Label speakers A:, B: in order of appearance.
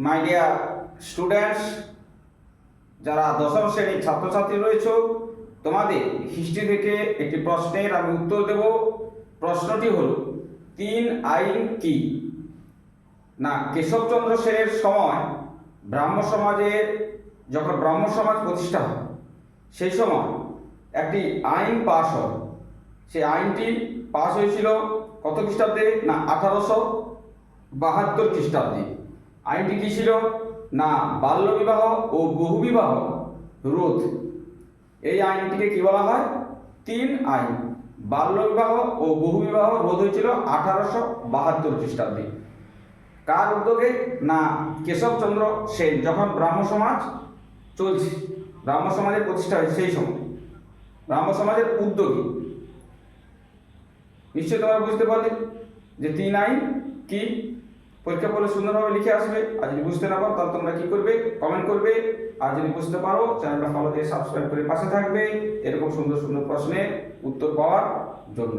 A: My dear students, যারা দশম শ্রেণীর ছাত্রছাত্রী রয়েছে, তোমাদের হিস্ট্রি থেকে একটি প্রশ্নের আমি উত্তর দেব। প্রশ্নটি হল, 3 আইন কি? না, কেশবচন্দ্র সেনের সময় ব্রাহ্ম সমাজের, যখন ব্রাহ্ম সমাজ প্রতিষ্ঠা হয় সেই সময় একটি আইন পাশ হয়। সেই আইনটি পাশ হয়েছিল কত খ্রিস্টাব্দে? না, 1872 খ্রিস্টাব্দে। আইনটি কী ছিল? না, বাল্যবিবাহ ও বহুবিবাহ রোধ। এই আইনটিকে কি বলা হয়? 3 আইন। বাল্যবিবাহ ও বহুবিবাহ রোধ হয়েছিল 1872 খ্রিস্টাব্দে। কার উদ্যোগে? না, কেশবচন্দ্র সেন, যখন ব্রাহ্ম সমাজ চলছে, ব্রাহ্ম সমাজের প্রতিষ্ঠা হয়েছে সেই সময়, ব্রাহ্ম সমাজের উদ্যোগে। নিশ্চয়ই তোমরা বুঝতে পারলে যে 3 আইন কি। পরীক্ষা পড়লে সুন্দরভাবে লিখে আসবে। আর যদি বুঝতে না পারো তাহলে তোমরা কি করবে? কমেন্ট করবে। আর যদি বুঝতে পারো চ্যানেলটা ফলো দিয়ে সাবস্ক্রাইব করে পাশে থাকবে এরকম সুন্দর সুন্দর প্রশ্নের উত্তর পাওয়ার জন্য।